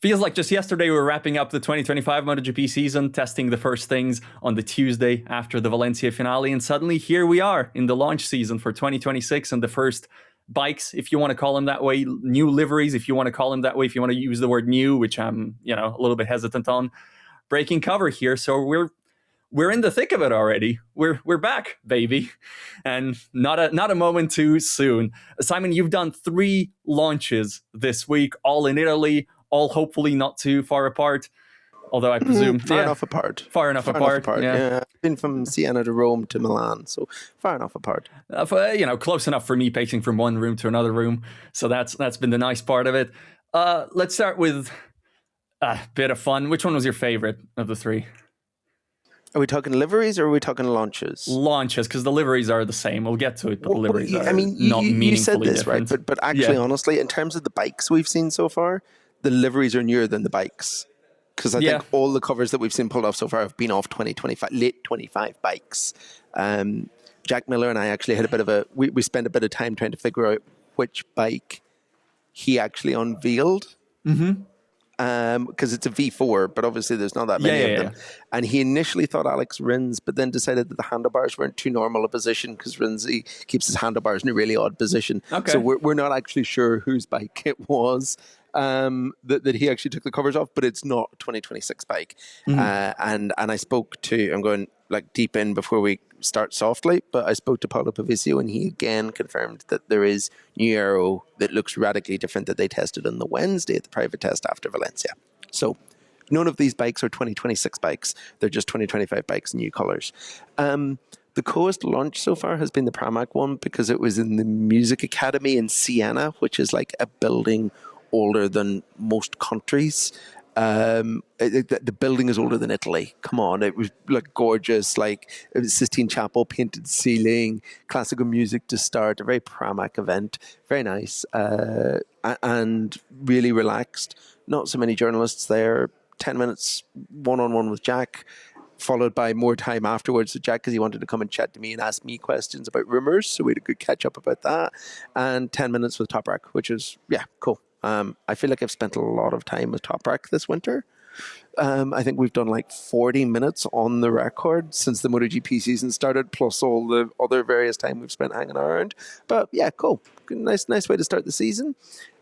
Feels like just yesterday we were wrapping up the 2025 MotoGP season, testing the first things on the Tuesday after the Valencia finale, and suddenly here we are in the launch season for 2026 and the first bikes, if you want to call them that way, new liveries, if you want to call them that way, if you want to use the word new, which I'm, a little bit hesitant on, breaking cover here. So we're in the thick of it already. We're back, baby, and not a moment too soon. Simon, you've done 3 launches this week, all in Italy, all hopefully not too far apart. Although I presume far enough apart. Far enough apart. Yeah. Been from Siena to Rome to Milan, so far enough apart. Close enough for me pacing from one room to another room. So that's been the nice part of it. Let's start with a bit of fun. Which one was your favorite of the 3? Are we talking liveries or are we talking launches? Launches, because the liveries are the same. We'll get to it, but the liveries are not meaningfully you said this, different. right? But actually, honestly, in terms of the bikes we've seen so far, the liveries are newer than the bikes. Because I think all the covers that we've seen pulled off so far have been off 2025, late 25 bikes. Jack Miller and I actually had we spent a bit of time trying to figure out which bike he actually unveiled. Mm-hmm. Because it's a V4, but obviously there's not that many of them. And he initially thought Alex Rins, but then decided that the handlebars weren't too normal a position because Rins keeps his handlebars in a really odd position. Okay. So we're not actually sure whose bike it was that he actually took the covers off, but it's not a 2026 bike. Mm-hmm. And I spoke to, I'm going like deep in before we start softly, but I spoke to Paolo Pavizio and he again confirmed that there is new aero that looks radically different that they tested on the Wednesday at the private test after Valencia. So none of these bikes are 2026 bikes. They're just 2025 bikes, new colours. The coolest launch so far has been the Pramac one because it was in the Music Academy in Siena, which is like a building older than most countries. The building is older than Italy. Come on, it was like gorgeous, like it was Sistine Chapel, painted ceiling, classical music to start, a very Pramac event, very nice, and really relaxed. Not so many journalists there. 10 minutes one-on-one with Jack, followed by more time afterwards with Jack because he wanted to come and chat to me and ask me questions about rumours, so we had a good catch up about that, and 10 minutes with Toprak, which is cool. I feel like I've spent a lot of time with Toprak this winter. I think we've done like 40 minutes on the record since the MotoGP season started, plus all the other various time we've spent hanging around. But yeah, cool. Nice way to start the season.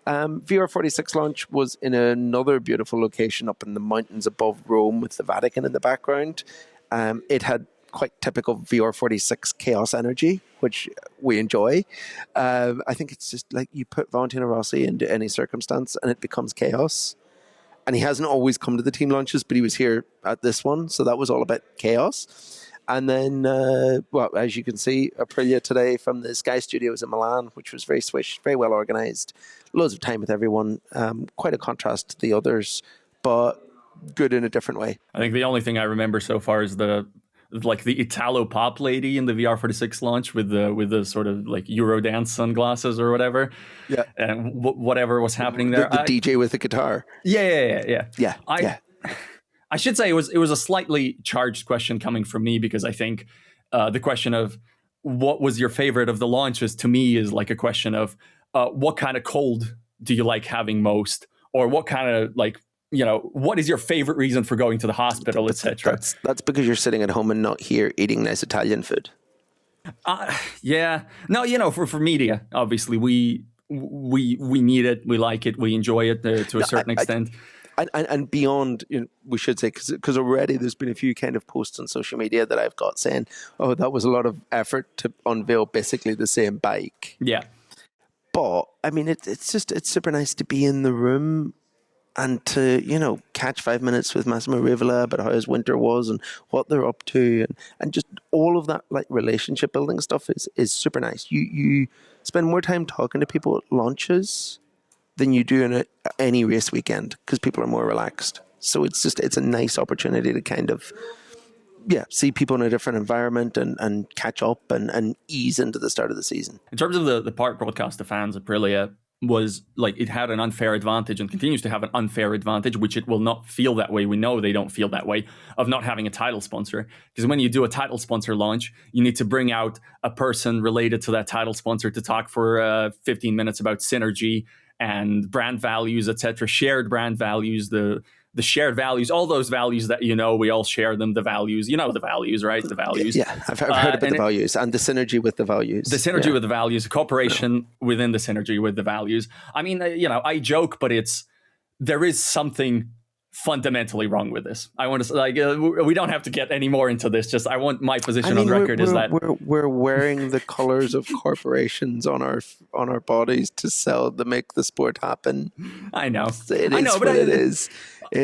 VR46 launch was in another beautiful location up in the mountains above Rome with the Vatican in the background. It had quite typical VR46 chaos energy, which we enjoy. I think it's just like you put Valentino Rossi into any circumstance and it becomes chaos. And he hasn't always come to the team launches, but he was here at this one, so that was all about chaos. And then, as you can see, Aprilia today from the Sky Studios in Milan, which was very swish, very well organised, loads of time with everyone, quite a contrast to the others, but good in a different way. I think the only thing I remember so far is the Italo pop lady in the VR46 launch with the sort of like Eurodance sunglasses or whatever. Yeah. And whatever was happening there. The DJ with the guitar. Yeah. I should say it was a slightly charged question coming from me because I think the question of what was your favorite of the launches to me is like a question of what kind of cold do you like having most, or what kind of like, what is your favorite reason for going to the hospital, etc. That's because you're sitting at home and not here eating nice Italian food. No, for media, obviously we need it, we like it, we enjoy it to a certain extent. And beyond, we should say, because already there's been a few kind of posts on social media that I've got saying, oh, that was a lot of effort to unveil basically the same bike. Yeah. But, I mean, it's super nice to be in the room and to, catch 5 minutes with Massimo Rivola about how his winter was and what they're up to. And just all of that like relationship building stuff is super nice. You spend more time talking to people at launches than you do in any race weekend because people are more relaxed. So it's a nice opportunity to kind of, see people in a different environment and catch up and ease into the start of the season. In terms of the part broadcast, the fans, Aprilia was like, it had an unfair advantage and continues to have an unfair advantage, which it will not feel that way. We know they don't feel that way, of not having a title sponsor. Because when you do a title sponsor launch, you need to bring out a person related to that title sponsor to talk for 15 minutes about synergy and brand values, etc., shared brand values, the shared values, all those values that, we all share them, the values, the values, right? The values. Yeah, I've heard about the values and the synergy with the values. The synergy with the values, the cooperation within the synergy with the values. I mean, I joke, but there is something fundamentally wrong with this. I want to we don't have to get any more into this. Just I want my position on record is that we're wearing the colors of corporations on our bodies to make the sport happen. I know. It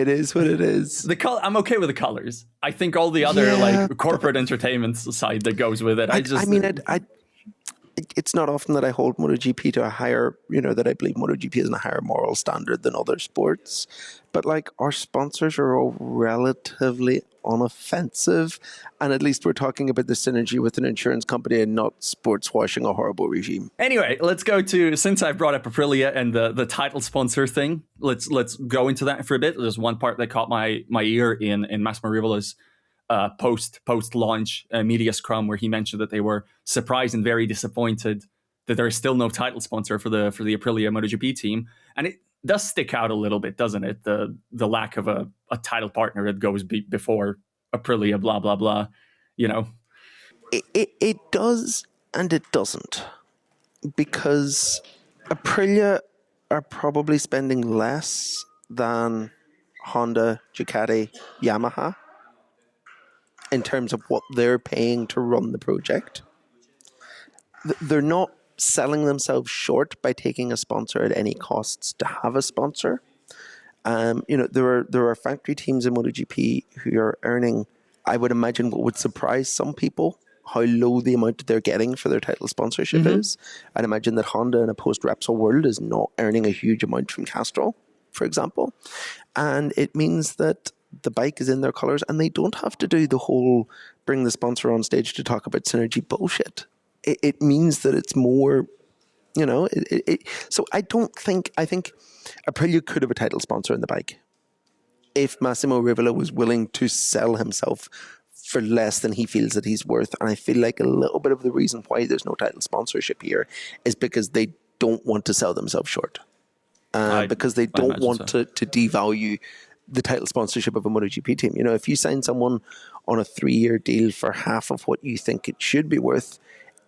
is what it is. I'm okay with the colors. I think all the other corporate entertainment side that goes with it. It's not often that I hold MotoGP to a higher, that I believe MotoGP is in a higher moral standard than other sports. But our sponsors are all relatively unoffensive. And at least we're talking about the synergy with an insurance company and not sports washing a horrible regime. Anyway, let's go to, since I've brought up Aprilia and the title sponsor thing, let's go into that for a bit. There's one part that caught my ear in Massimo Rivola's post-launch media scrum, where he mentioned that they were surprised and very disappointed that there is still no title sponsor for the Aprilia MotoGP team. And it does stick out a little bit, doesn't it? The lack of a title partner that goes before Aprilia, blah, blah, blah, It does and it doesn't. Because Aprilia are probably spending less than Honda, Ducati, Yamaha in terms of what they're paying to run the project. They're not selling themselves short by taking a sponsor at any costs to have a sponsor. There are factory teams in MotoGP who are earning, I would imagine, what would surprise some people, how low the amount that they're getting for their title sponsorship is. I'd imagine that Honda in a post-Repsol world is not earning a huge amount from Castrol, for example. And it means that the bike is in their colours and they don't have to do the whole bring the sponsor on stage to talk about synergy bullshit. It means that it's more, so I think Aprilia could have a title sponsor in the bike if Massimo Rivola was willing to sell himself for less than he feels that he's worth. And I feel like a little bit of the reason why there's no title sponsorship here is because they don't want to sell themselves short. Because they don't want to devalue the title sponsorship of a MotoGP team. If you sign someone on a 3-year deal for half of what you think it should be worth,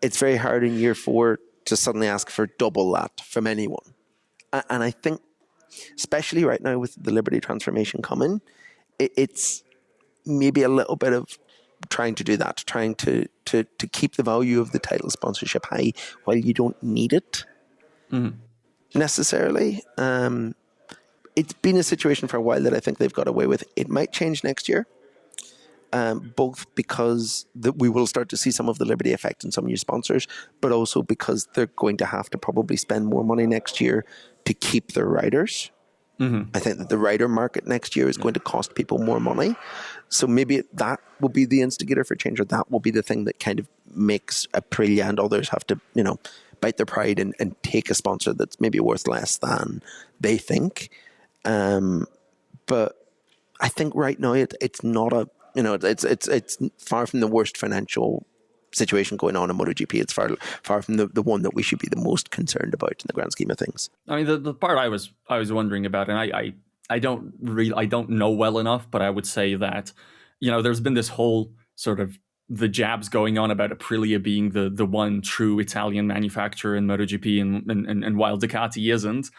it's very hard in year 4 to suddenly ask for double that from anyone. And I think, especially right now with the Liberty transformation coming, it's maybe a little bit of trying to do that, trying to keep the value of the title sponsorship high while you don't need it necessarily. It's been a situation for a while that I think they've got away with. It might change next year, both because we will start to see some of the Liberty effect and some new sponsors, but also because they're going to have to probably spend more money next year to keep their riders. I think that the rider market next year is going to cost people more money. So maybe that will be the instigator for change, or that will be the thing that kind of makes Aprilia and others have to, bite their pride and take a sponsor that's maybe worth less than they think. But I think right now it's not it's far from the worst financial situation going on in MotoGP. It's far from the one that we should be the most concerned about in the grand scheme of things. I mean, the part I was wondering about, and I don't know well enough, but I would say that, there's been this whole sort of the jabs going on about Aprilia being the one true Italian manufacturer in MotoGP, and while Ducati isn't.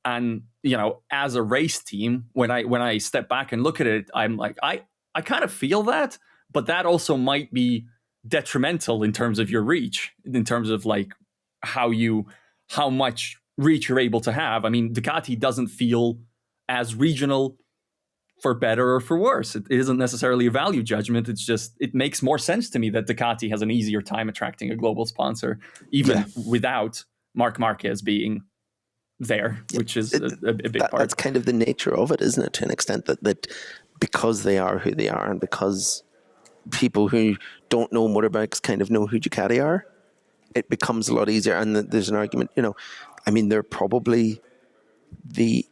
And, as a race team, when I step back and look at it, I'm like, I kind of feel that, but that also might be detrimental in terms of your reach, in terms of like how much reach you're able to have. I mean, Ducati doesn't feel as regional, for better or for worse. It isn't necessarily a value judgment. It's just, it makes more sense to me that Ducati has an easier time attracting a global sponsor, even without Marc Marquez being there, which is a big part. That's kind of the nature of it, isn't it? To an extent that because they are who they are, and because people who don't know motorbikes kind of know who Ducati are, it becomes a lot easier. And there's an argument, they're probably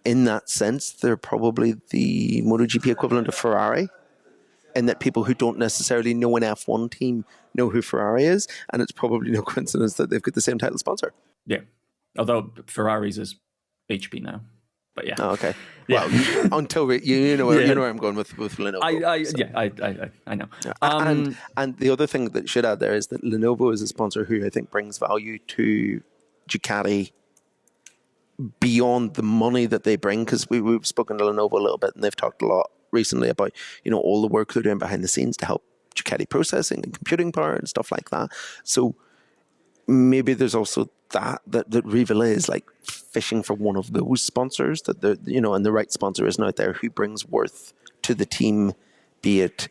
in that sense, they're probably the MotoGP equivalent of Ferrari, in that people who don't necessarily know an F1 team know who Ferrari is, and it's probably no coincidence that they've got the same title sponsor. Yeah, although Ferrari's is HP now. But yeah. Oh, okay. Yeah. Well, until you know where I'm going with Lenovo. I know. And the other thing that should add there is that Lenovo is a sponsor who I think brings value to Ducati beyond the money that they bring, because we've spoken to Lenovo a little bit, and they've talked a lot recently about all the work they're doing behind the scenes to help Ducati processing and computing power and stuff like that. So maybe there's also that Rival is like fishing for one of those sponsors that and the right sponsor isn't out there who brings worth to the team, be it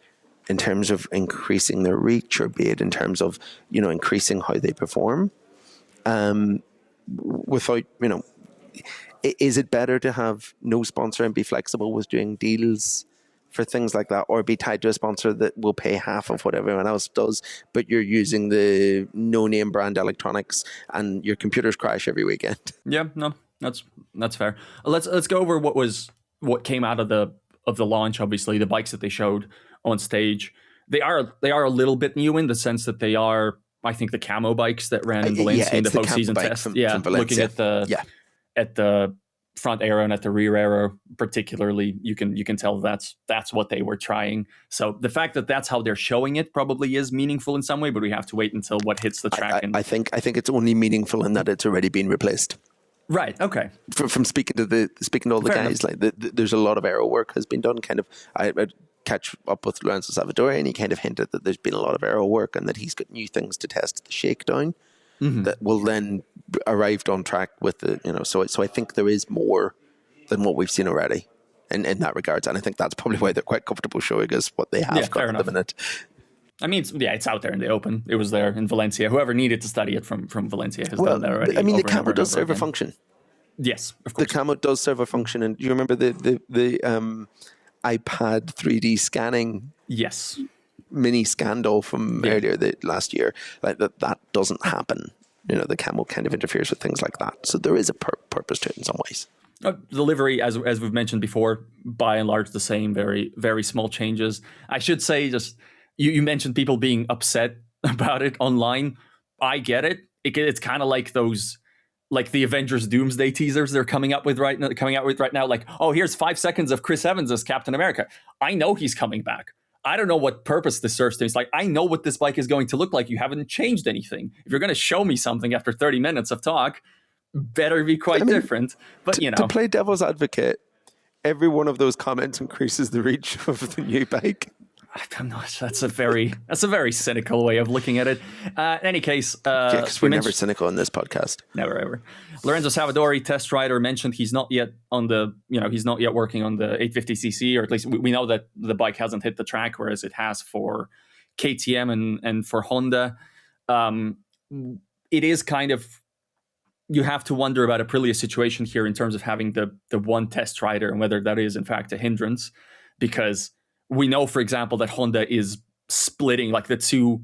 in terms of increasing their reach or be it in terms of increasing how they perform. Without is it better to have no sponsor and be flexible with doing deals for things like that, or be tied to a sponsor that will pay half of what everyone else does, but you're using the no-name brand electronics and your computers crash every weekend? Yeah, no, that's fair. Let's go over what came out of the launch. Obviously, the bikes that they showed on stage, they are a little bit new in the sense that they are, I think, the camo bikes that ran in Valencia in the postseason test. From looking at the front aero and at the rear aero particularly, you can tell that's what they were trying. So the fact that that's how they're showing it probably is meaningful in some way, but we have to wait until what hits the track. I think it's only meaningful in that it's already been replaced. Right. Okay. From speaking to all the guys, like there's a lot of aero work has been done. Kind of, I catch up with Lorenzo Salvatore, and he kind of hinted that there's been a lot of aero work and that he's got new things to test the shakedown. Mm-hmm. That will then arrived on track with the so I think there is more than what we've seen already in that regards, and I think that's probably why they're quite comfortable showing us what they have got at the minute. I mean, it's out there in the open. It was there in Valencia. Whoever needed to study it from Valencia has done that already. I mean, the camo does serve a function. Yes, of course. The camo does serve a function, and do you remember the iPad 3D scanning? Yes. Mini scandal from earlier last year, like that doesn't happen. The camo kind of interferes with things like that. So there is a purpose to it in some ways. The livery, as we've mentioned before, by and large the same, very, very small changes. I should say, just you mentioned people being upset about it online. I get it. It's kind of like those, like the Avengers Doomsday teasers they're coming out with right now. Like, oh, here's 5 seconds of Chris Evans as Captain America. I know he's coming back. I don't know what purpose this serves to. It's like, I know what this bike is going to look like. You haven't changed anything. If you're going to show me something after 30 minutes of talk, better be quite different. But, to play devil's advocate, every one of those comments increases the reach of the new bike. I'm not. That's a very cynical way of looking at it. In any case, because we're never cynical in this podcast. Never ever. Lorenzo Salvadori, test rider, mentioned he's not yet working on the 850cc, or at least we know that the bike hasn't hit the track, whereas it has for KTM and for Honda. It is kind of, you have to wonder about Aprilia's situation here in terms of having the one test rider and whether that is in fact a hindrance, because we know, for example, that Honda is splitting like the two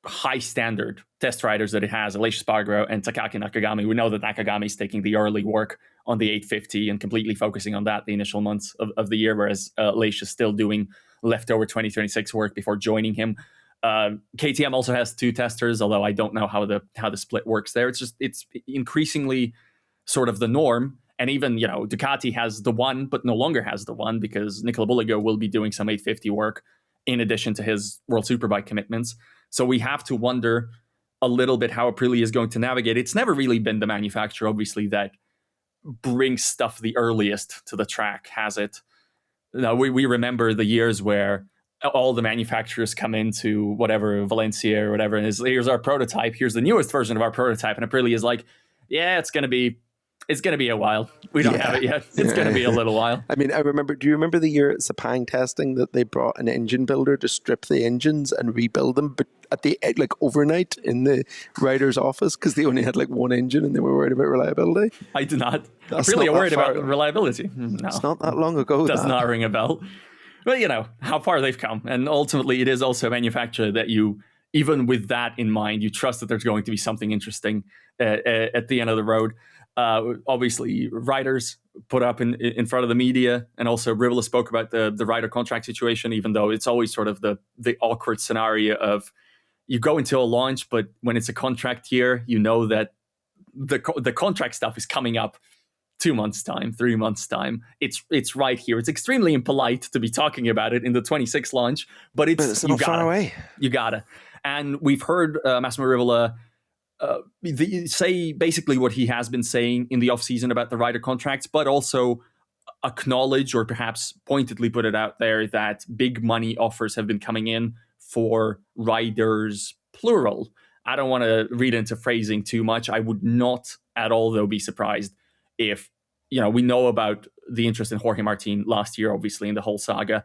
high standard test riders that it has, Aleix Espargaro and Takaki Nakagami. We know that Nakagami is taking the early work on the 850 and completely focusing on that the initial months of the year, whereas Aleix is still doing leftover 2026 work before joining him. KTM also has two testers, although I don't know how the split works there. It's increasingly sort of the norm. And even, Ducati has the one, but no longer has the one because Nicola Bulligo will be doing some 850 work in addition to his World Superbike commitments. So we have to wonder a little bit how Aprilia is going to navigate. It's never really been the manufacturer, obviously, that brings stuff the earliest to the track, has it? Now, we remember the years where all the manufacturers come into whatever, Valencia or whatever, and here's our prototype, here's the newest version of our prototype, and Aprilia is like, yeah, it's going to be a while. We don't have it yet. It's going to be a little while. I mean, do you remember the year at Sepang testing that they brought an engine builder to strip the engines and rebuild them, but overnight in the rider's office because they only had one engine and they were worried about reliability? I did not. I'm really worried about reliability. No. It's not that long ago. Does not ring a bell. But how far they've come. And ultimately, it is also a manufacturer that you, even with that in mind, you trust that there's going to be something interesting at the end of the road. Obviously, riders put up in front of the media, and also Rivola spoke about the rider contract situation, even though it's always sort of the awkward scenario of you go into a launch, but when it's a contract year, that the contract stuff is coming up 2 months' time, 3 months' time. It's right here. It's extremely impolite to be talking about it in the 26 launch, but it's not far away. You gotta. And we've heard Massimo Rivola say basically what he has been saying in the offseason about the rider contracts, but also acknowledge or perhaps pointedly put it out there that big money offers have been coming in for riders, plural. I don't want to read into phrasing too much. I would not at all, though, be surprised if, we know about the interest in Jorge Martin last year, obviously, in the whole saga.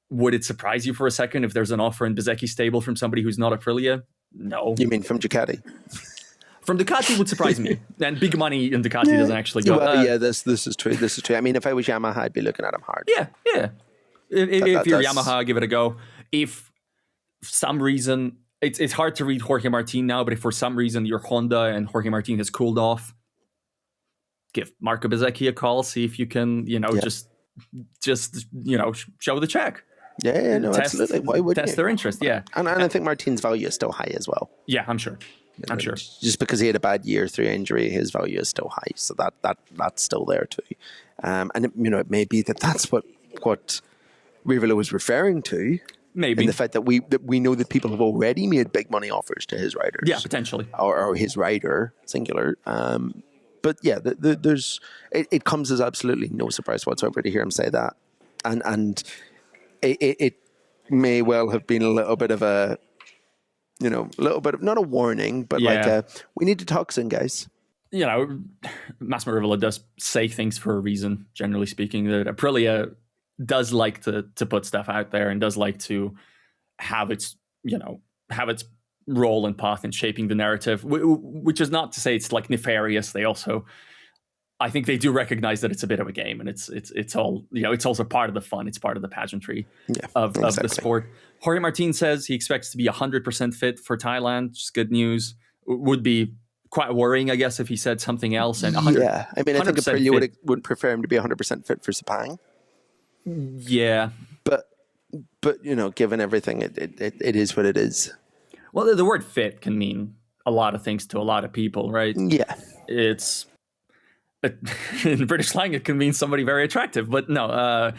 Would it surprise you for a second if there's an offer in Bezzecchi's stable from somebody who's not Aprilia? No. You mean from Ducati? From Ducati would surprise me. And big money in Ducati doesn't actually go. Well, this is true. This is true. I mean, if I was Yamaha, I'd be looking at him hard. Yeah. If you're Yamaha, give it a go. If for some reason, it's hard to read Jorge Martin now, but if for some reason you're Honda and Jorge Martin has cooled off, give Marco Bezzecchi a call, see if you can, just show the check. Yeah, no, absolutely. Why wouldn't test you? their interest? Yeah, and I think Martin's value is still high as well. Yeah, I'm sure. Just because he had a bad year through injury, his value is still high, so that's still there too. And it may be that's what Rivola was referring to. Maybe in the fact that we know that people have already made big money offers to his riders. Yeah, potentially, or his rider singular. But yeah, there's it comes as absolutely no surprise whatsoever to hear him say that, and it may well have been a little bit of a, not a warning, but we need to talk soon, guys. Massimo Rivola does say things for a reason, generally speaking. That Aprilia does like to put stuff out there and does like to have its role and path in shaping the narrative, which is not to say it's like nefarious. They also, I think they do recognize that it's a bit of a game, and it's all, it's also part of the fun. It's part of the pageantry of the sport. Jorge Martin says he expects to be 100% fit for Thailand, which is good news. Would be quite worrying, I guess, if he said something else. And I think Aprilia would prefer him to be 100% fit for Sepang. Yeah. But given everything, it is what it is. Well, the word fit can mean a lot of things to a lot of people, right? Yeah. It's in British slang, it can mean somebody very attractive, but no,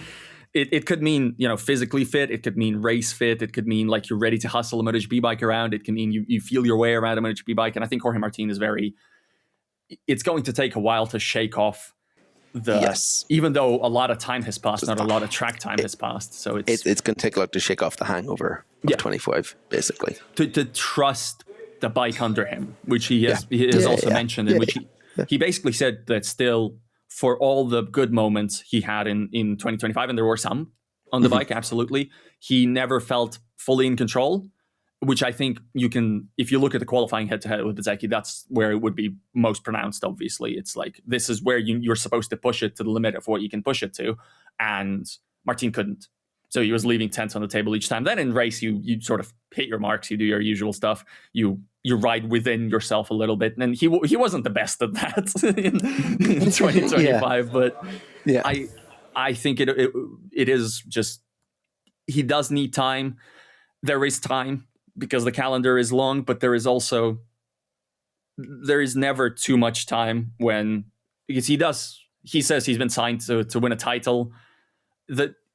it could mean, physically fit. It could mean race fit. It could mean like you're ready to hustle a MotoGP bike around. It can mean you feel your way around a MotoGP bike. And I think Jorge Martin is it's going to take a while to shake off even though a lot of time has passed, not a lot of track time has passed. So it's going to take a lot to shake off the hangover of 25, basically. To trust the bike under him, which he has also mentioned, in which he basically said that still, for all the good moments he had in 2025, and there were some on the bike, absolutely, he never felt fully in control, which I think you can, if you look at the qualifying head-to-head with Bezzecchi, that's where it would be most pronounced, obviously. It's like, this is where you're supposed to push it to the limit of what you can push it to, and Martin couldn't. So he was leaving tenths on the table each time. Then in race, you sort of hit your marks, you do your usual stuff, you ride within yourself a little bit. And he wasn't the best at that in 2025, but I think it is just, he does need time. There is time because the calendar is long, but there is never too much time because he says he's been signed to win a title.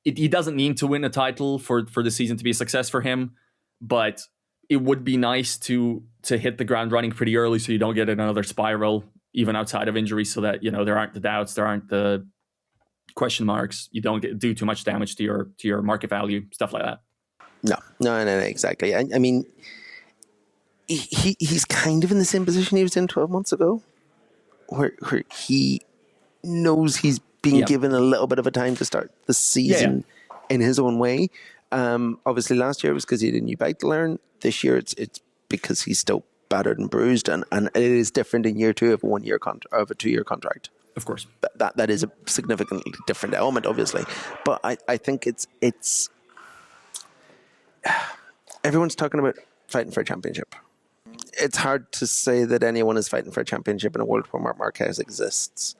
He doesn't need to win a title for the season to be a success for him, but it would be nice to hit the ground running pretty early so you don't get another spiral, even outside of injury, so that, there aren't the doubts, there aren't the question marks, you don't do too much damage to your market value, stuff like that. No, exactly. I mean, he's kind of in the same position he was in 12 months ago, where he knows he's being given a little bit of a time to start the season in his own way. Obviously, last year it was because he had a new bike to learn. This year it's because he's still battered and bruised, and it is different in year two of a 2-year contract. Of course, that is a significantly different element, obviously. But I think it's everyone's talking about fighting for a championship. It's hard to say that anyone is fighting for a championship in a world where Marc Marquez exists.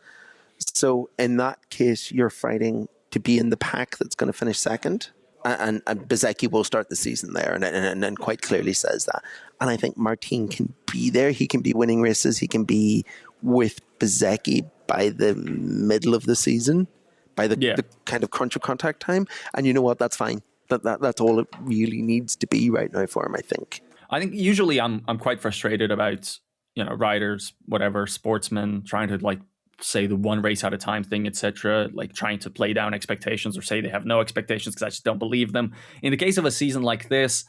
So in that case, you're fighting to be in the pack that's going to finish second. And Bezzecchi will start the season there and quite clearly says that. And I think Martin can be there. He can be winning races. He can be with Bezzecchi by the middle of the season, by the kind of crunch of contact time. And you know what? That's fine. That's all it really needs to be right now for him, I think. I think usually I'm quite frustrated about, riders, whatever, sportsmen trying to like say the one race at a time thing, etc., like trying to play down expectations or say they have no expectations because I just don't believe them. In the case of a season like this,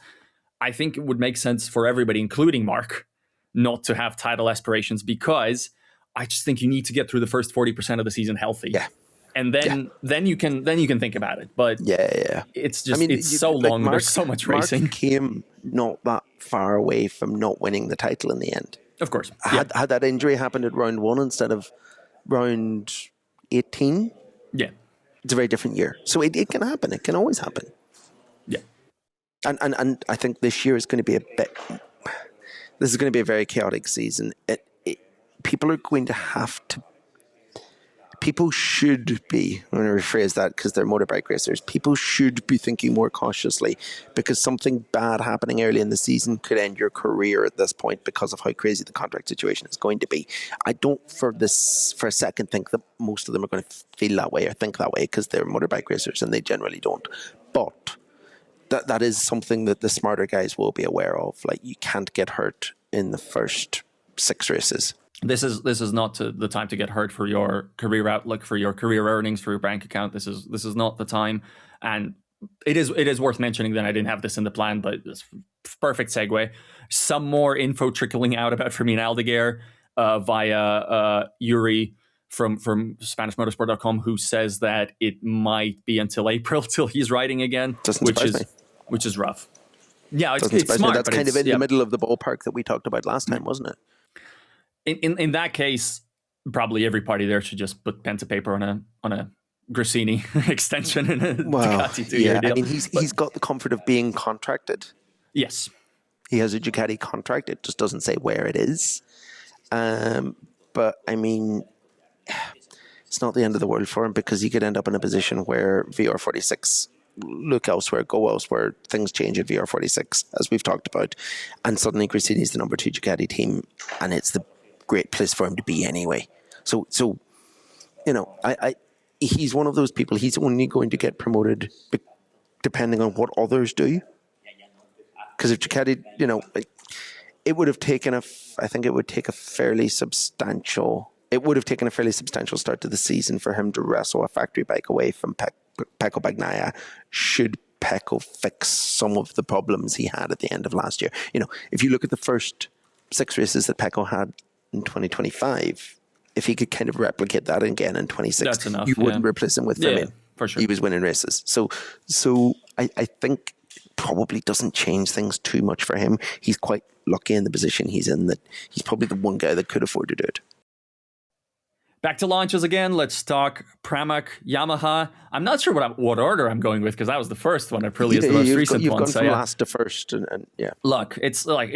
I think it would make sense for everybody, including Mark, not to have title aspirations, because I just think you need to get through the first 40% of the season healthy. Yeah. And then you can think about it. But it's just it's so long. There's so much racing. Mark came not that far away from not winning the title in the end. Of course. Had that injury happened at round 1 instead of round 18, it's a very different year. So it can happen. It can always happen. Yeah. And I think this year is going to be this is going to be a very chaotic season. People are going to have to, people should be, I'm going to rephrase that because they're motorbike racers, people should be thinking more cautiously, because something bad happening early in the season could end your career at this point because of how crazy the contract situation is going to be. I don't for a second think that most of them are going to feel that way or think that way, because they're motorbike racers and they generally don't. But that is something that the smarter guys will be aware of. Like, you can't get hurt in the first 6 races. This is not the time to get hurt for your career outlook, for your career earnings, for your bank account. This is not the time. And it is worth mentioning that I didn't have this in the plan, but it's perfect segue. Some more info trickling out about Fermin Aledguer via Yuri from SpanishMotorsport.com, who says that it might be until April till he's riding again, which is rough. Yeah, it's smart. That's kind of in the middle of the ballpark that we talked about last time, wasn't it? In that case, probably every party there should just put pen to paper on a Grassini extension and a Ducati 2-year deal. I mean, he's got the comfort of being contracted. Yes. He has a Ducati contract. It just doesn't say where it is. But, I mean, it's not the end of the world for him, because he could end up in a position where VR46 look elsewhere, go elsewhere, things change at VR46, as we've talked about, and suddenly Grassini's the number 2 Ducati team, and it's the great place for him to be anyway. So he's one of those people. He's only going to get promoted depending on what others do. Because if Ducati, it would have taken I think it would take a fairly substantial start to the season for him to wrestle a factory bike away from Pecco Bagnaia, should Pecco fix some of the problems he had at the end of last year. If you look at the first 6 races that Pecco had in 2025, if he could kind of replicate that again in 26, you wouldn't replace him with Fermin. For sure. He was winning races. So I think it probably doesn't change things too much for him. He's quite lucky in the position he's in, that he's probably the one guy that could afford to do it. Back to launches again. Let's talk Pramac, Yamaha. I'm not sure what order I'm going with, because that was the first one. Aprilia is the most recent one. You've gone from last to first, and yeah. Look, it's like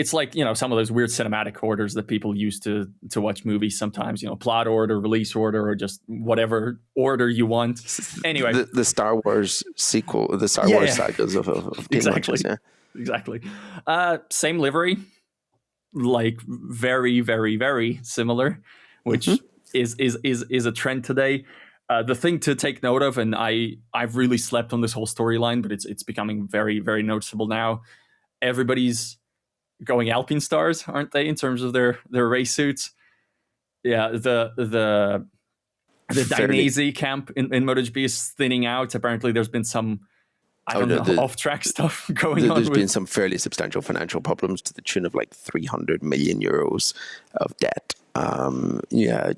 some of those weird cinematic orders that people use to watch movies sometimes. Plot order, release order, or just whatever order you want. Anyway, the Star Wars sequel, the Star Wars sagas of exactly, exactly. Same livery, like very, very, very similar, which. Is a trend today. The thing to take note of, and I've really slept on this whole storyline, but it's becoming very, very noticeable now. Everybody's going Alpine stars, aren't they, in terms of their race suits? Yeah, the Dainese camp in MotoGP is thinning out. Apparently, there's been some off-track stuff going on. There's been some fairly substantial financial problems to the tune of like 300 million euros of debt.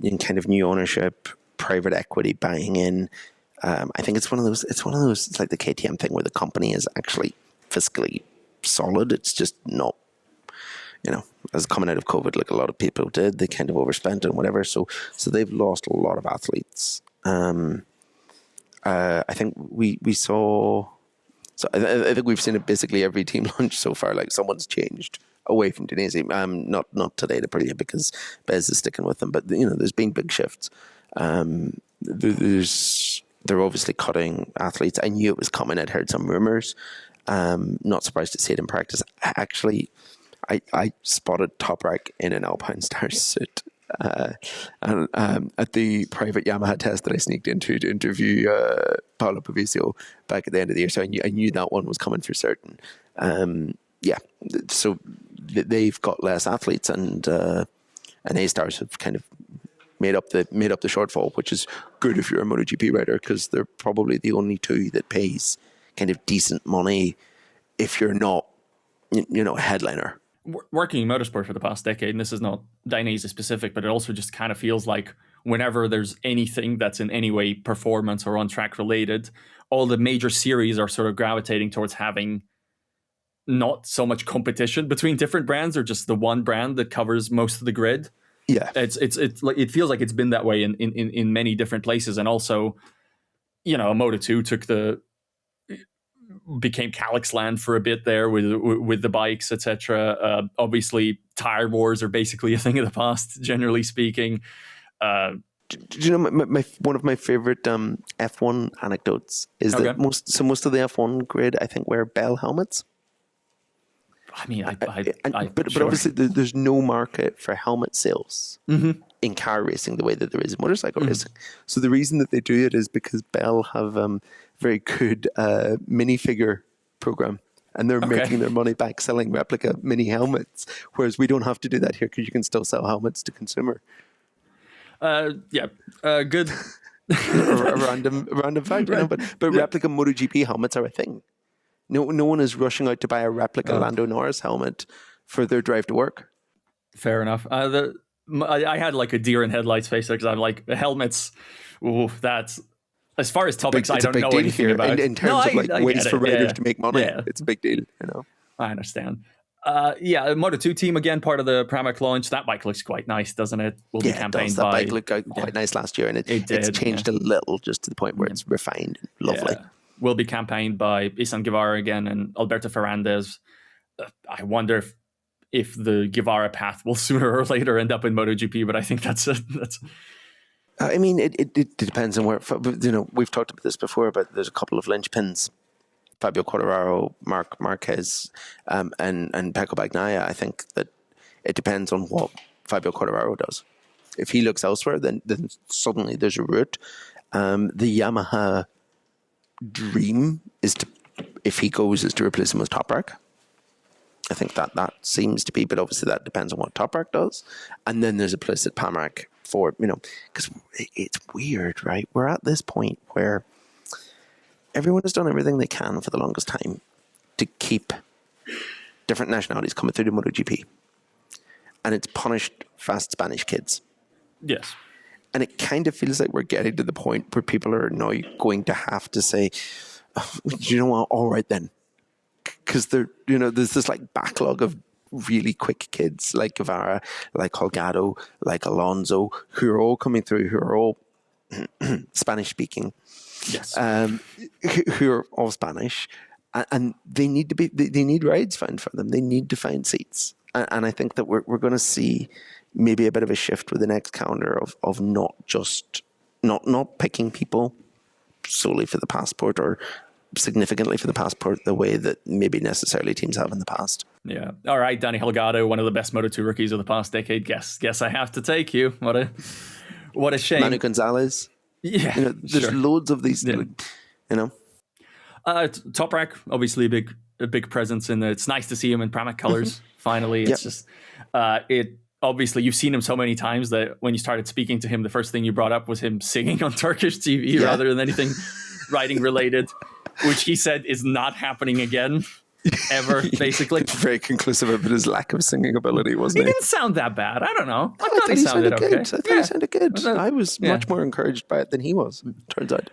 In kind of new ownership, private equity buying in. I think it's one of those. It's like the KTM thing where the company is actually fiscally solid. It's just not, as coming out of COVID, like a lot of people did, they kind of overspent and whatever. So they've lost a lot of athletes. I think we saw. So I think we've seen it basically every team launch so far. Like, someone's changed away from Dainese. Not today, Aprilia, because Bez is sticking with them. But there's been big shifts. They're obviously cutting athletes. I knew it was coming. I'd heard some rumors. Not surprised to see it in practice. Actually, I spotted Toprak in an Alpine Stars suit And at the private Yamaha test that I sneaked into to interview Paolo Pavizio back at the end of the year, so I knew that one was coming for certain. So they've got less athletes, and A-Stars have kind of made up the shortfall, which is good if you're a MotoGP rider, because they're probably the only two that pays kind of decent money if you're not, a headliner. Working in motorsport for the past decade, and this is not Dainese specific, but it also just kind of feels like whenever there's anything that's in any way performance or on-track related, all the major series are sort of gravitating towards having not so much competition between different brands, or just the one brand that covers most of the grid. Yeah, it's like, it feels like it's been that way in many different places. And also, Moto2 became Calyx land for a bit there with the bikes, etc. Obviously, tire wars are basically a thing of the past, generally speaking. Do you know one of my favorite F1 anecdotes is that most of the F1 grid, I think, wear Bell helmets. I mean, but obviously there's no market for helmet sales in car racing the way that there is in motorcycle racing. So the reason that they do it is because Bell have very good minifigure program, and they're making their money back selling replica mini helmets, whereas we don't have to do that here because you can still sell helmets to consumer. Good. a random fact, but replica MotoGP helmets are a thing. No one is rushing out to buy a replica Lando Norris helmet for their drive to work. Fair enough. I had like a deer in headlights face because I'm like, helmets. Ooh, that's, as far as topics I don't know anything about. In terms of ways for riders to make money, it's a big deal. I understand. Moto2 team again, part of the Pramac launch. That bike looks quite nice, doesn't it? Will be campaigned that bike looked quite nice last year, and it's changed a little, just to the point where it's refined, lovely. Yeah. Will be campaigned by Isan Guevara again and Alberto Ferrandez. I wonder if the Guevara path will sooner or later end up in MotoGP, but I think that's. I mean, it depends on where. We've talked about this before, but there's a couple of linchpins: Fabio Quartararo, Marc Marquez, and Pecco Bagnaia. I think that it depends on what Fabio Quartararo does. If he looks elsewhere, then suddenly there's a route. The Yamaha dream is to, if he goes, is to replace him with Toprak. I think that seems to be, but obviously that depends on what Toprak does. And then there's a place at Pramac for, because it's weird, right? We're at this point where everyone has done everything they can for the longest time to keep different nationalities coming through the MotoGP. And it's punished fast Spanish kids. Yes. And it kind of feels like we're getting to the point where people are now going to have to say, you know what, all right then. Because there's this like backlog of really quick kids like Guevara, like Holgado, like Alonso, who are all coming through, who are all Spanish speaking. Yes. Who are all Spanish. And they need they need rides found for them. They need to find seats. And I think that we're going to see maybe a bit of a shift with the next calendar of not picking people solely for the passport or significantly for the passport the way that maybe necessarily teams have in the past. Yeah. All right, Danny Holgado, one of the best Moto2 rookies of the past decade. Guess I have to take you. What a shame. Manu Gonzalez. Yeah. There's loads of these. Toprak, obviously a big presence in it's nice to see him in Pramac colors. Finally, it's just obviously you've seen him so many times that when you started speaking to him, the first thing you brought up was him singing on Turkish TV rather than anything riding related, which he said is not happening again ever, basically. It's very conclusive about his lack of singing ability, wasn't he? He didn't sound that bad. I don't know. I thought he sounded okay. Good. I thought he sounded good. I was much more encouraged by it than he was, turns out.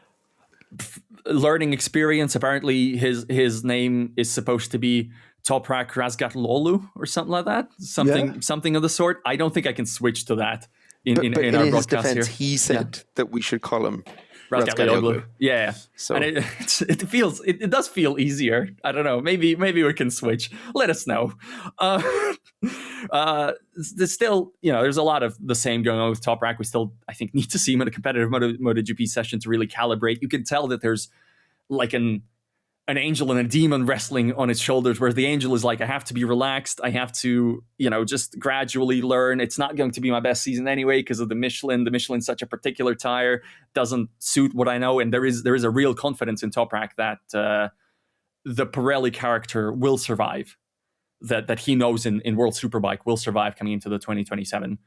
Learning experience. Apparently his name is supposed to be Toprak Razgatlıoğlu or something like that. Something of the sort. I don't think I can switch to that in our broadcast defense, here. He said that we should call him Razgatlıoğlu. Yeah. So. And it does feel easier. I don't know. Maybe we can switch. Let us know. There's still, there's a lot of the same going on with Toprak. We still, I think, need to see him in a competitive MotoGP session to really calibrate. You can tell that there's like an angel and a demon wrestling on his shoulders, where the angel is like, I have to be relaxed. I have to, just gradually learn. It's not going to be my best season anyway because of the Michelin. The Michelin's such a particular tire, doesn't suit what I know. And there is a real confidence in Toprak that the Pirelli character will survive, that he knows in World Superbike will survive coming into the 2027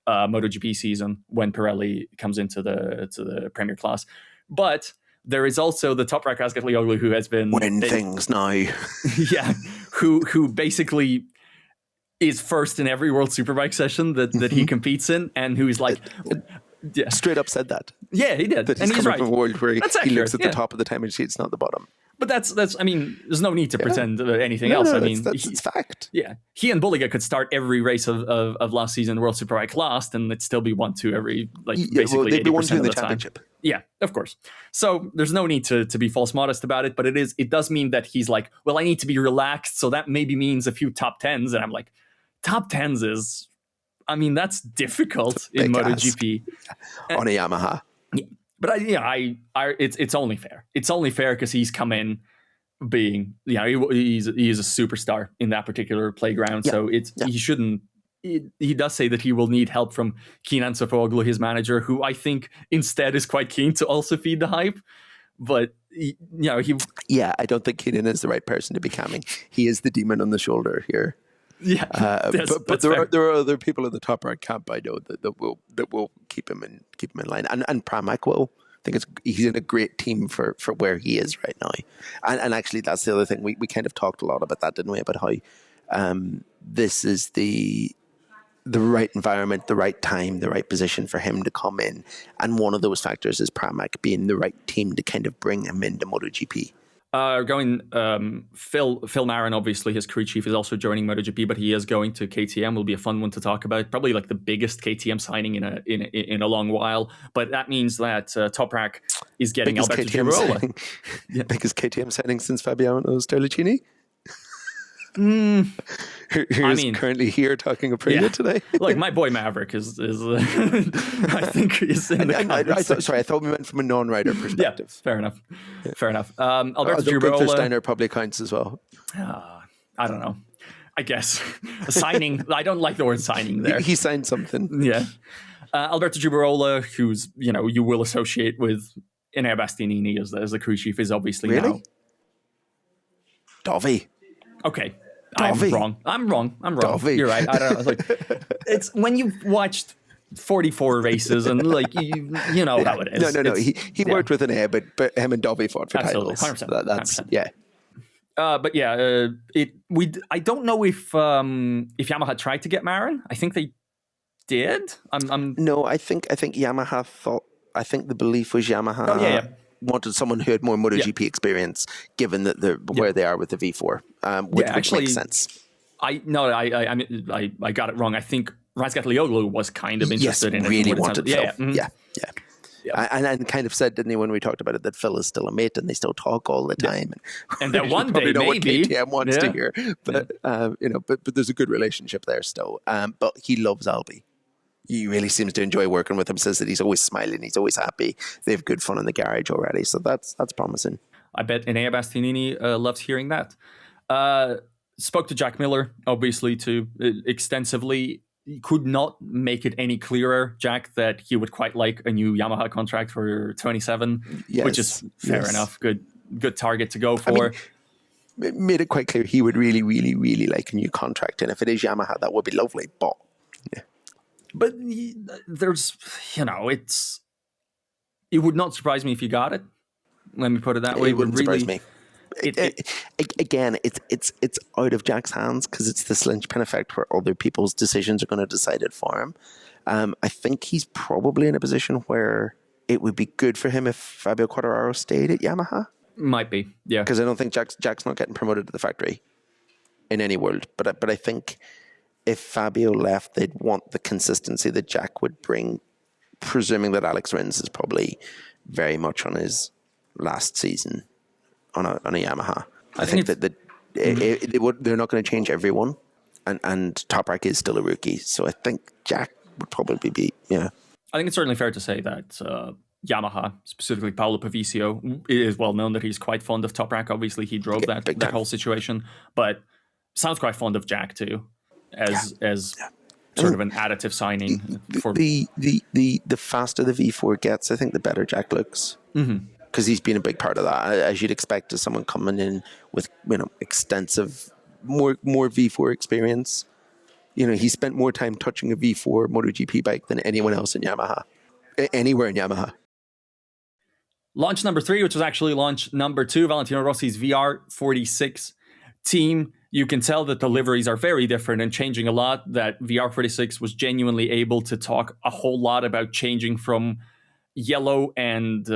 MotoGP season when Pirelli comes into the Premier class. But there is also the Toprak Razgatlioglu, who has been things now. Yeah, who basically is first in every World Superbike session that he competes in, and who's like, straight up said that. Yeah, he did, that and he's right. From a world where he looks at the top of the timing sheets, not the bottom. But that's. I mean, there's no need to pretend anything else. I mean, that's fact. Yeah, he and Bulliga could start every race of last season World Superbike last, and it'd still be 1-2 every basically 80% of the championship. Time. Yeah, of course. So there's no need to be false modest about it, but it does mean that he's like, well, I need to be relaxed, so that maybe means a few top 10s, and I'm like, top 10s is, I mean, that's difficult in MotoGP on a Yamaha. Yeah. But it's only fair. It's only fair because he's come in being, he is a superstar in that particular playground. Yeah. So he shouldn't. He does say that he will need help from Kenan Sofuoglu, his manager, who I think instead is quite keen to also feed the hype. But he. I don't think Kenan is the right person to be calming. He is the demon on the shoulder here. Yeah, but there are other people in the Toprak camp I know that will keep him in line, and Pramac will. I think he's in a great team for where he is right now, and actually that's the other thing we kind of talked a lot about that, didn't we? About how this is the right environment, the right time, the right position for him to come in, and one of those factors is Pramac being the right team to kind of bring him into MotoGP. Phil Marin, obviously his crew chief, is also joining MotoGP, but he is going to KTM. Will be a fun one to talk about. Probably like the biggest KTM signing in a long while. But that means that Toprak is getting Alberto Girola. Biggest KTM signing since Fabiano Sterlicini. Who's currently here talking Aprilia today. Look, my boy Maverick is I think he's in the I thought we meant from a non-rider perspective. Yeah, fair enough. Alberto Girola. Steiner probably counts as well. I don't know. I guess a signing. I don't like the word signing there. He signed something. Yeah. Alberto Girola, who's you will associate with Enea Bastianini as the crew chief, is obviously now. Dovey. Okay. I'm wrong. Dovey. You're right. I don't know. It's when you've watched 44 races and you know how it is. No. He worked with an air, but him and Dovey fought for absolutely, titles. 100%. That's 100%. yeah. I don't know if Yamaha tried to get Marin. I think they did. No, I think Yamaha thought. I think the belief was Yamaha. Wanted someone who had more MotoGP experience, given that where they are with the V4, which makes sense. I got it wrong. I think Razgatlioglu was kind of interested in it. Really wanted Phil. Yeah. And kind of said, didn't he, when we talked about it, that Phil is still a mate and they still talk all the time. And that one day, know maybe. What KTM wants to hear. But, but there's a good relationship there still. But he loves Albi. He really seems to enjoy working with him, says that he's always smiling, he's always happy. They have good fun in the garage already. So that's promising. I bet Enea Bastianini loves hearing that. Spoke to Jack Miller, obviously, extensively. He could not make it any clearer, Jack, that he would quite like a new Yamaha contract for 27, which is fair enough. Good target to go for. It made it quite clear he would really, really, really like a new contract. And if it is Yamaha, that would be lovely. But there's, it would not surprise me if you got it. Let me put it that way. It wouldn't surprise me. Again, it's out of Jack's hands because it's this linchpin effect where other people's decisions are going to decide it for him. I think he's probably in a position where it would be good for him if Fabio Quartararo stayed at Yamaha. Might be, yeah. Because I don't think Jack's not getting promoted to the factory in any world. But I think if Fabio left, they'd want the consistency that Jack would bring, presuming that Alex Rins is probably very much on his last season on a Yamaha. I think that they're not going to change everyone, and Toprak is still a rookie, so I think Jack would probably be. Yeah, I think it's certainly fair to say that Yamaha, specifically Paolo Pavisio. It is well known that he's quite fond of Toprak. Obviously, he drove that whole situation, but sounds quite fond of Jack too, as sort of an additive signing. The faster the V4 gets, I think the better Jack looks. Because he's been a big part of that, as you'd expect, as someone coming in with extensive, more V4 experience. He spent more time touching a V4 MotoGP bike than anyone else in Yamaha, anywhere in Yamaha. Launch number 3, which was actually launch number 2, Valentino Rossi's VR46 team. You can tell that the liveries are very different and changing a lot. That VR46 was genuinely able to talk a whole lot about changing from yellow and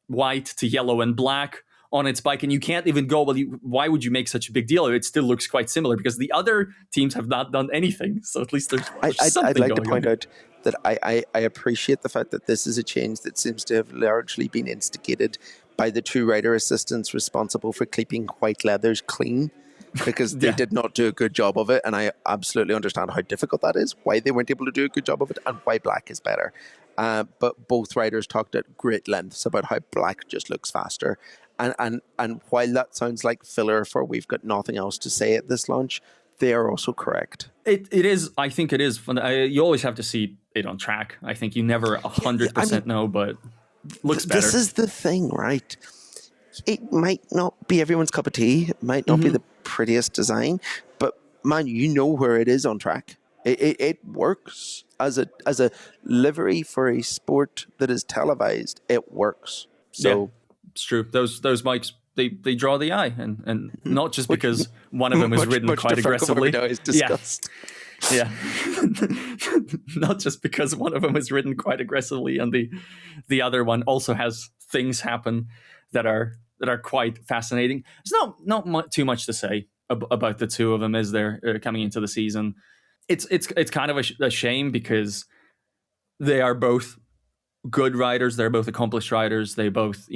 white to yellow and black on its bike, and you can't even go, well, why would you make such a big deal? It still looks quite similar because the other teams have not done anything. So at least there's something. I'd like to point out that I appreciate the fact that this is a change that seems to have largely been instigated by the 2 rider assistants responsible for keeping white leathers clean, because they did not do a good job of it, and I absolutely understand how difficult that is, why they weren't able to do a good job of it, and why black is better. But both riders talked at great lengths about how black just looks faster. And while that sounds like filler for we've got nothing else to say at this launch, they are also correct. It is. I think it is fun. You always have to see it on track. I think you never 100% know, but looks better. This is the thing, right? It might not be everyone's cup of tea. It might not be the prettiest design, but man, where it is on track. It works as a livery for a sport that is televised. It works. So it's true. Those bikes, they draw the eye, and not just because one of them is ridden quite aggressively. Yeah. Not just because one of them is ridden quite aggressively, and the other one also has things happen that are quite fascinating. There's not too much to say about the two of them, is there, coming into the season? It's kind of a shame because they are both good riders. They're both accomplished riders. They both,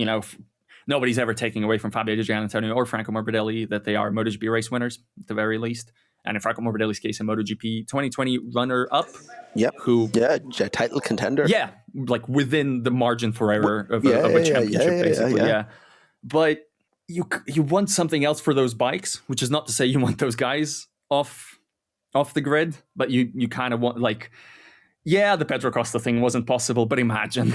nobody's ever taking away from Fabio Di Giannantonio or Franco Morbidelli that they are MotoGP race winners at the very least. And in Franco Morbidelli's case, a MotoGP 2020 runner-up. Yep. A title contender. Yeah, like within the margin for error of a championship, basically. Yeah. But you want something else for those bikes, which is not to say you want those guys off the grid, but you kind of want, like, the Pedro Costa thing wasn't possible, but imagine.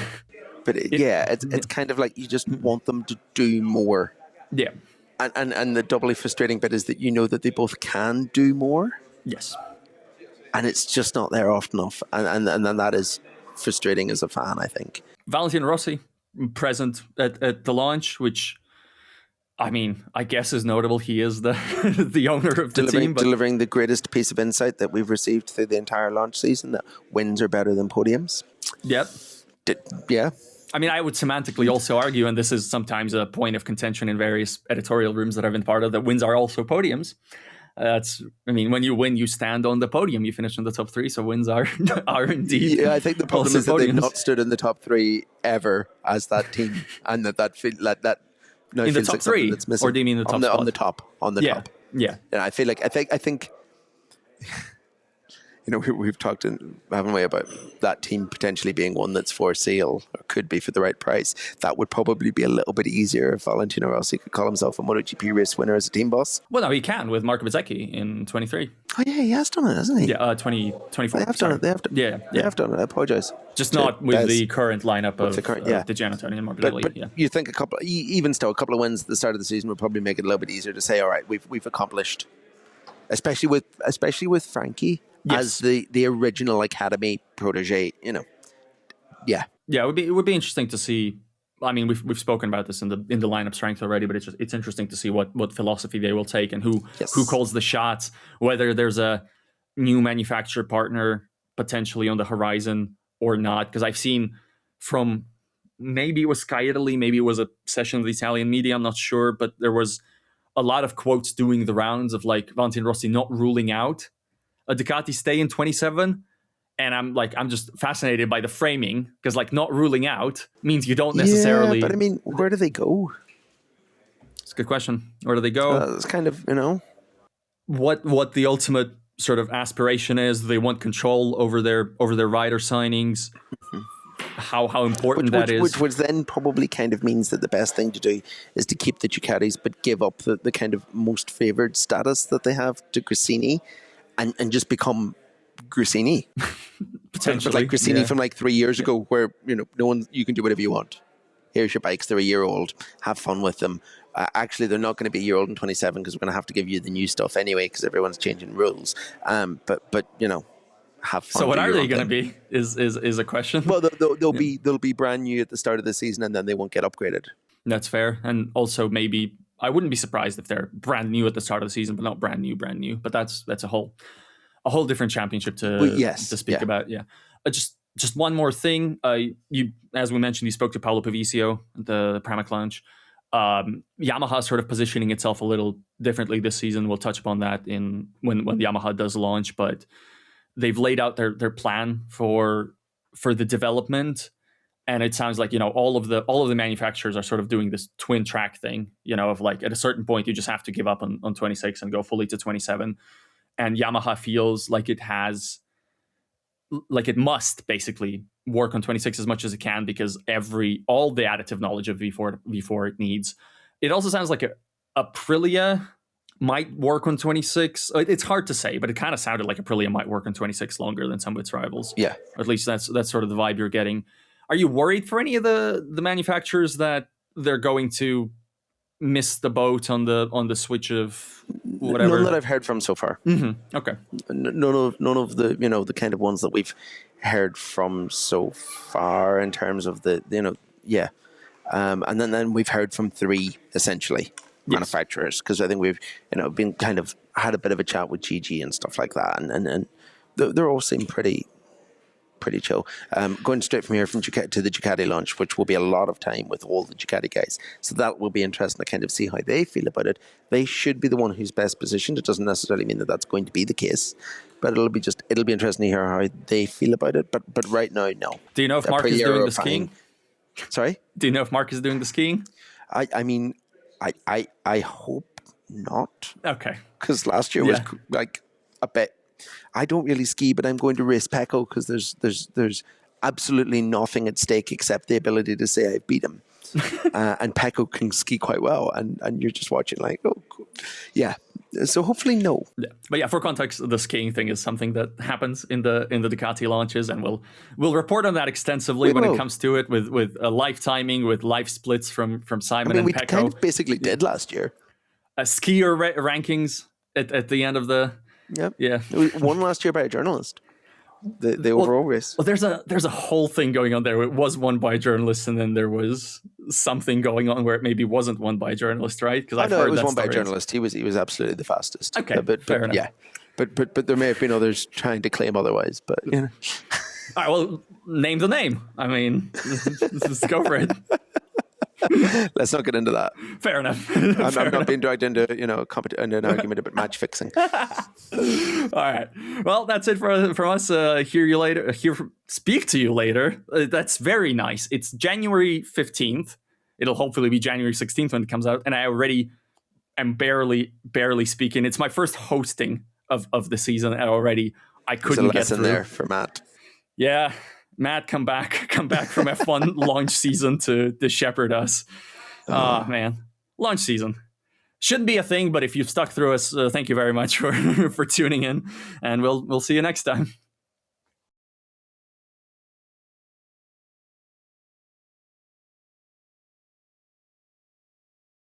But it's kind of like you just want them to do more. Yeah. And the doubly frustrating bit is that that they both can do more. Yes. And it's just not there often enough. And then that is frustrating as a fan, I think. Valentino Rossi present at the launch, which, I mean, I guess is notable. He is the owner of the team. Delivering the greatest piece of insight that we've received through the entire launch season, that wins are better than podiums. Yep. Yeah. I mean, I would semantically also argue, and this is sometimes a point of contention in various editorial rooms that I've been part of, that wins are also podiums. When you win, you stand on the podium. You finish in the top 3, so wins are indeed. Yeah, I think the problem is that they've not stood in the top 3 ever as that team, and that no, in the top 3, or do you mean the top on the top? Top. Yeah. And I feel like I think we've talked, haven't we, about that team potentially being one that's for sale or could be for the right price. That would probably be a little bit easier if Valentino Rossi could call himself a MotoGP race winner as a team boss. Well, no, he can with Marco Bezzecchi in 23. Oh yeah, he has done it, hasn't he? Yeah, 2024. They have done it. They have done it. I apologise. Just not with the current lineup of Di Giannantonio and Morbidelli. But you think a couple of wins at the start of the season would probably make it a little bit easier to say, all right, we've accomplished, especially with Frankie. Yes. As the original academy protege, Yeah, it would be interesting to see. I mean, we've spoken about this in the lineup strength already, but it's interesting to see what philosophy they will take and who calls the shots. Whether there's a new manufacturer partner potentially on the horizon or not, because I've seen from, maybe it was Sky Italy, maybe it was a session of the Italian media, I'm not sure, but there was a lot of quotes doing the rounds of like Valentino Rossi not ruling out a Ducati stay in 27, and I'm just fascinated by the framing, because like not ruling out means you don't necessarily. Yeah, but I mean, where do they go? It's a good question. Where do they go? It's kind of what the ultimate sort of aspiration is. They want control over their rider signings. how important that is. Which then probably kind of means that the best thing to do is to keep the Ducatis, but give up the kind of most favoured status that they have to Gresini, and just become Gresini. Potentially. But like Gresini from like 3 years ago, where, you can do whatever you want. Here's your bikes, they're a year old, have fun with them. Actually, they're not going to be a year old in 27 because we're going to have to give you the new stuff anyway because everyone's changing rules. But have fun. So what are they going to be is a question. Well, they'll be brand new at the start of the season, and then they won't get upgraded. That's fair. And also maybe I wouldn't be surprised if they're brand new at the start of the season, but not brand new. But that's a whole different championship to speak about. Yeah. Just one more thing. You, as we mentioned, you spoke to Paolo Pavizio at the Pramac launch. Yamaha sort of positioning itself a little differently this season. We'll touch upon that when Yamaha does launch, but they've laid out their plan for the development, and it sounds like all of the manufacturers are sort of doing this twin track thing. Of like at a certain point you just have to give up on 26 and go fully to 27, and Yamaha feels like it must basically work on 26 as much as it can because all the additive knowledge of V4 it needs. It also sounds like Aprilia might work on 26. It's hard to say, but it kind of sounded like Aprilia might work on 26 longer than some of its rivals. Yeah. Or at least that's sort of the vibe you're getting. Are you worried for any of the manufacturers that they're going to miss the boat on the switch of whatever? None that I've heard from so far. Mm-hmm. Okay. None of the the kind of ones that we've heard from so far in terms of the and then we've heard from 3 essentially manufacturers, because I think we've been kind of had a bit of a chat with GG and stuff like that, and they're all seem pretty chill. Going straight from here to the Ducati launch, which will be a lot of time with all the Ducati guys. So that will be interesting to kind of see how they feel about it. They should be the one who's best positioned. It doesn't necessarily mean that that's going to be the case, but it'll be interesting to hear how they feel about it. But right now, no. Do you know if Mark is doing the skiing? Sorry? Do you know if Mark is doing the skiing? I mean, I hope not. Okay. Because last year was like a bit. I don't really ski, but I'm going to race Pecco because there's absolutely nothing at stake except the ability to say I beat him. And Pecco can ski quite well, and you're just watching like, oh, cool. Yeah. So hopefully no. Yeah. But yeah, for context, the skiing thing is something that happens in the Ducati launches, and we'll report on that extensively when it comes to it with live timing, with live splits from Simon and Pecco. We kind of basically did last year. Skier rankings at the end of the. Yep. Yeah. We won last year by a journalist. The overall race. Well, there's a whole thing going on there. It was won by a journalist, and then there was something going on where it maybe wasn't won by a journalist, right? Because I've heard it was won by a journalist. He was absolutely the fastest. Okay, but fair enough. Yeah, but there may have been others trying to claim otherwise. But All right, well, name the name. I mean, let's go for it. Let's not get into that. Fair enough. I'm not being dragged into an argument about match fixing. All right. Well, that's it from us. Hear you later. Speak to you later. That's very nice. It's January 15th. It'll hopefully be January 16th when it comes out. And I already am barely speaking. It's my first hosting of the season, and already I couldn't get through. There for Matt. Yeah. Matt, come back from F1 launch season to shepherd us. Oh, man. Launch season. Shouldn't be a thing, but if you've stuck through us, thank you very much for tuning in, and we'll see you next time.